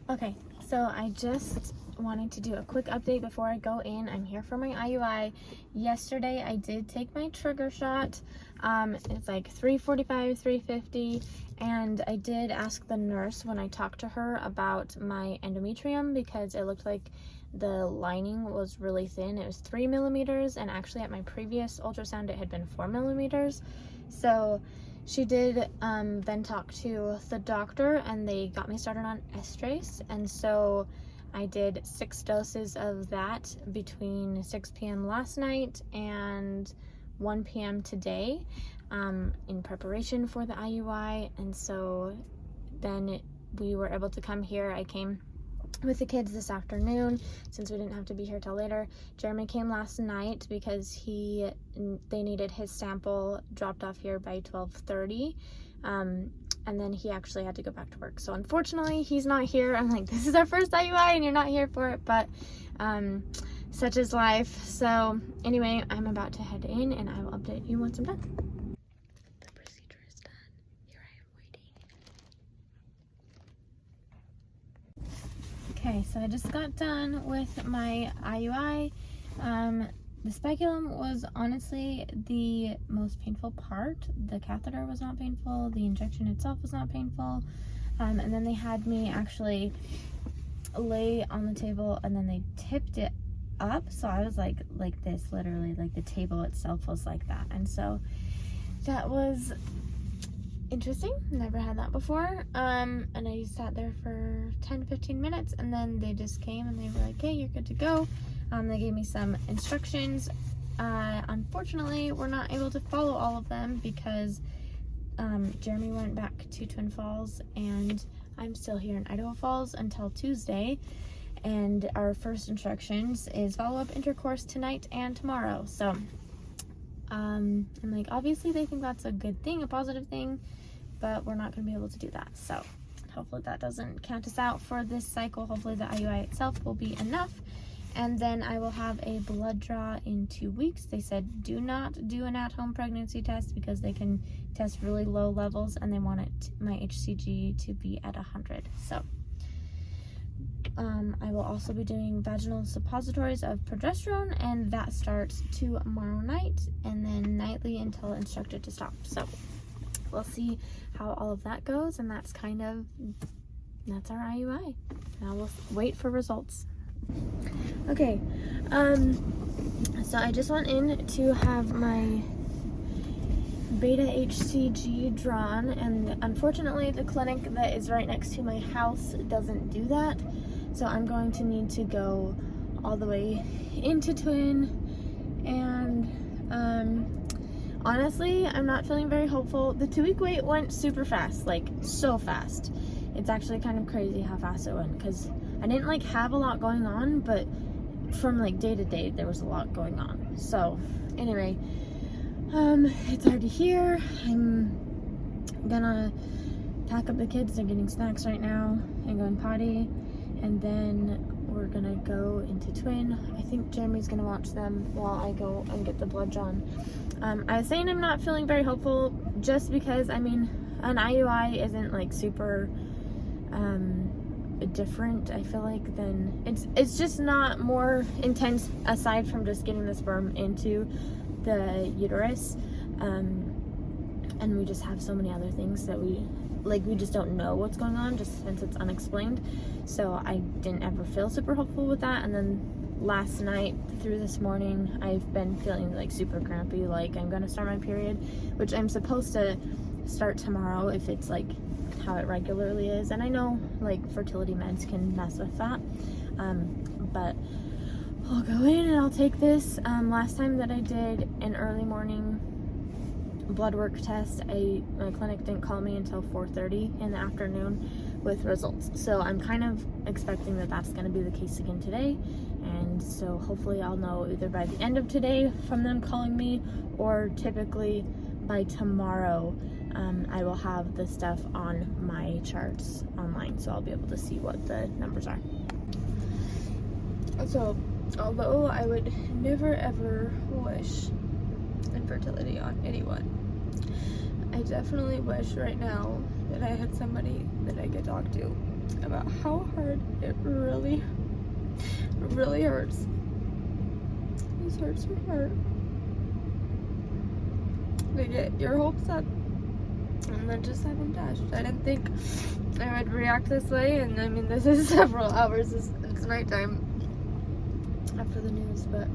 Okay, so I just wanted to do a quick update before I go in. I'm here for my IUI. Yesterday I did take my trigger shot. It's like 3:45, 3:50, and I did ask the nurse when I talked to her about my endometrium because it looked like the lining was really thin. It was 3 millimeters, and actually at my previous ultrasound it had been 4 millimeters. So she did then talk to the doctor, and they got me started on estrace, and so I did 6 doses of that between 6 p.m. last night and 1 p.m. today in preparation for the IUI. And so then we were able to come here. I came with the kids this afternoon since we didn't have to be here till later. Jeremy came last night because they needed his sample dropped off here by 12:30, and then he actually had to go back to work. So unfortunately he's not here. I'm like, this is our first IUI and you're not here for it, but such is life. So anyway, I'm about to head in and I will update you once I'm done. The procedure is done. Here I am waiting. Okay, so I just got done with my IUI. The speculum was honestly the most painful part. The catheter was not painful. The injection itself was not painful. And then they had me actually lay on the table, and then they tipped it up. So I was like this, literally, like the table itself was like that. And so that was interesting. Never had that before. And I sat there for 10-15 minutes, and then they just came and they were like, hey, you're good to go. They gave me some instructions. Unfortunately, we're not able to follow all of them because Jeremy went back to Twin Falls and I'm still here in Idaho Falls until Tuesday. And our first instructions is follow-up intercourse tonight and tomorrow. So I'm like, obviously they think that's a good thing, a positive thing, but we're not going to be able to do that. So hopefully that doesn't count us out for this cycle. Hopefully the IUI itself will be enough. And then I will have a blood draw in 2 weeks. They said do not do an at-home pregnancy test because they can test really low levels, and they want my HCG to be at 100. So I will also be doing vaginal suppositories of progesterone, and that starts tomorrow night, and then nightly until instructed to stop. So we'll see how all of that goes, and that's our IUI. Now we'll wait for results. Okay, so I just went in to have my beta HCG drawn, and unfortunately the clinic that is right next to my house doesn't do that, so I'm going to need to go all the way into Twin. And honestly, I'm not feeling very hopeful. The 2-week wait went super fast, like so fast. It's actually kind of crazy how fast it went because I didn't like have a lot going on, but from like day to day there was a lot going on. So anyway, it's already here. I'm gonna pack up the kids. They're getting snacks right now and going potty, and then we're gonna go into Twin. I think Jeremy's gonna watch them while I go and get the blood drawn. I was saying I'm not feeling very hopeful just because, I mean, an IUI isn't like super different, I feel like, than it's just not more intense aside from just getting the sperm into the uterus, and we just have so many other things that we just don't know what's going on just since it's unexplained. So I didn't ever feel super hopeful with that. And then last night through this morning I've been feeling like super crampy, like I'm gonna start my period, which I'm supposed to start tomorrow if it's like how it regularly is. And I know like fertility meds can mess with that, but I'll go in and I'll take this. Last time that I did an early morning blood work test, my clinic didn't call me until 4:30 in the afternoon with results, so I'm kind of expecting that that's going to be the case again today. And so hopefully I'll know either by the end of today from them calling me, or typically by tomorrow. I will have the stuff on my charts online, so I'll be able to see what the numbers are. So although I would never ever wish infertility on anyone, I definitely wish right now that I had somebody that I could talk to about how hard it really hurts. This hurts so hard. To get your hopes up and then just have them dashed. I didn't think I would react this way, and I mean, this is several hours, it's nighttime after the news, but